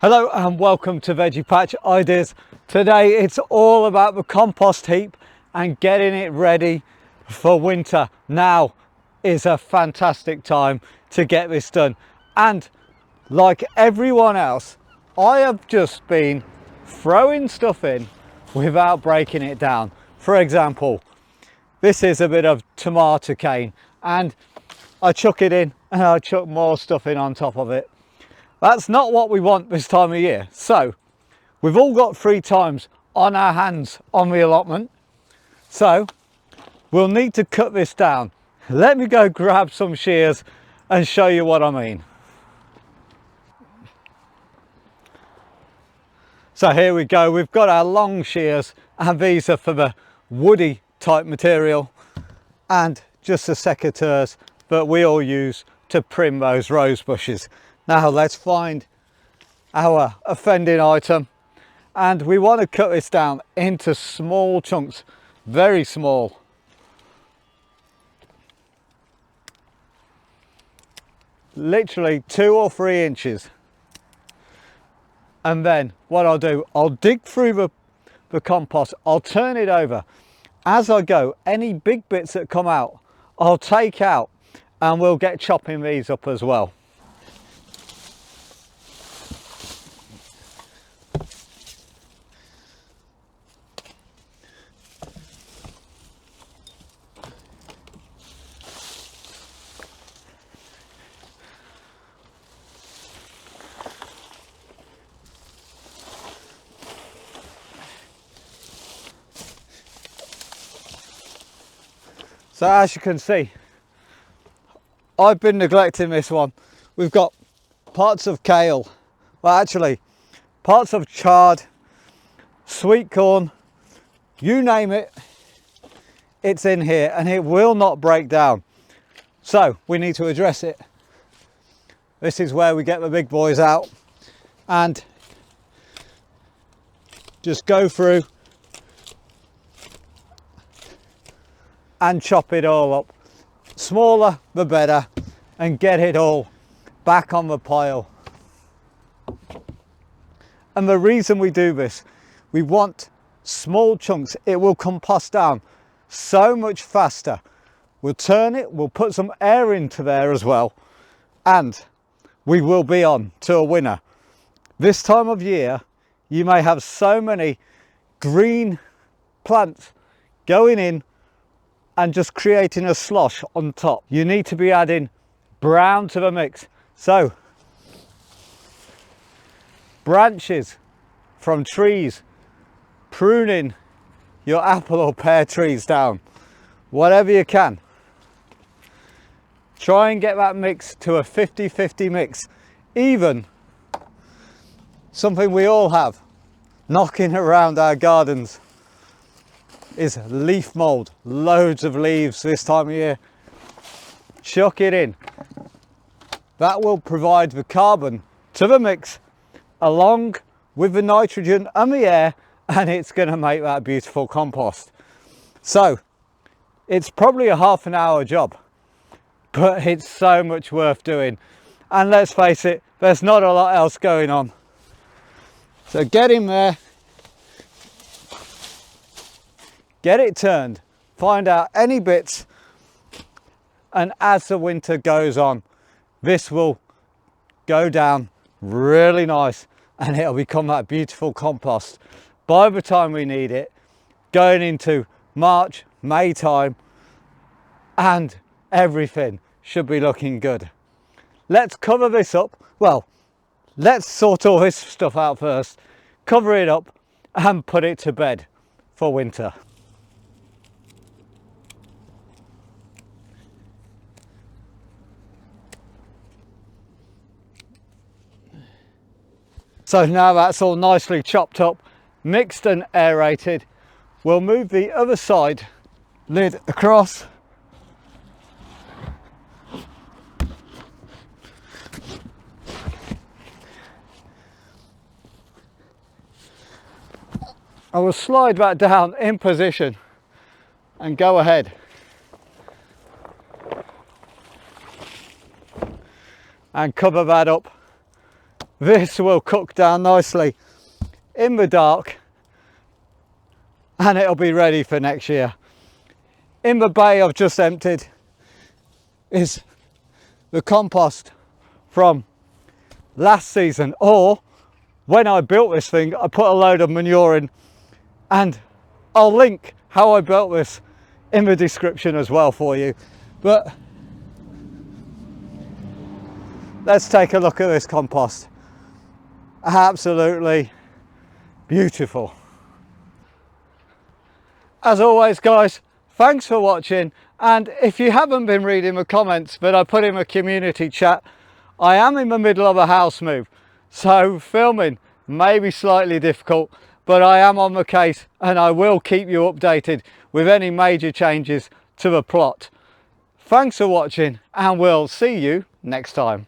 Hello and welcome to Veggie Patch Ideas. Today it's all about the compost heap and getting it ready for winter. Now is a fantastic time to get this done. And like everyone else, I have just been throwing stuff in without breaking it down. For example, this is a bit of tomato cane and I chuck it in and I chuck more stuff in on top of it. That's not what we want this time of year. So we've all got free times on our hands on the allotment. So we'll need to cut this down. Let me go grab some shears and show you what I mean. So here we go. We've got our long shears and these are for the woody type material and just the secateurs that we all use to trim those rose bushes. Now let's find our offending item, and we want to cut this down into small chunks, very small. Literally 2 or 3 inches. And then what I'll do, I'll dig through the compost, I'll turn it over. As I go, any big bits that come out, I'll take out and we'll get chopping these up as well. So as you can see, I've been neglecting this one. We've got parts of kale, well actually parts of chard, sweet corn, you name it, it's in here and it will not break down. So we need to address it. This is where we get the big boys out and just go through and chop it all up. Smaller the better, and get it all back on the pile. And the reason we do this, we want small chunks. It will compost down so much faster. We'll turn it, we'll put some air into there as well, and we will be on to a winner. This time of year, you may have so many green plants going in and just creating a slosh on top. You need to be adding brown to the mix. So branches from trees, pruning your apple or pear trees down, whatever you can. Try and get that mix to a 50-50 mix. Even something we all have knocking around our gardens is leaf mold. Loads of leaves this time of year. Chuck it in. That will provide the carbon to the mix along with the nitrogen and the air, and it's going to make that beautiful compost. So it's probably a half an hour job, but it's so much worth doing. And let's face it, there's not a lot else going on. So get in there, get it turned, find out any bits, and as the winter goes on, this will go down really nice and it'll become that beautiful compost. By the time we need it, going into March, May time, and everything should be looking good. Let's cover this up. Well, let's sort all this stuff out first, cover it up and put it to bed for winter. So now that's all nicely chopped up, mixed and aerated, we'll move the other side lid across. I will slide that down in position and go ahead and cover that up this will cook down nicely in the dark and it'll be ready for next year. In the bay I've just emptied is the compost from last season, or when I built this thing I put a load of manure in, and I'll link how I built this in the description as well for you. But let's take a look at this compost. Absolutely beautiful. As always guys, thanks for watching, and if you haven't been reading the comments that I put in the community chat, I am in the middle of a house move, so filming may be slightly difficult, but I am on the case and I will keep you updated with any major changes to the plot. Thanks for watching and we'll see you next time.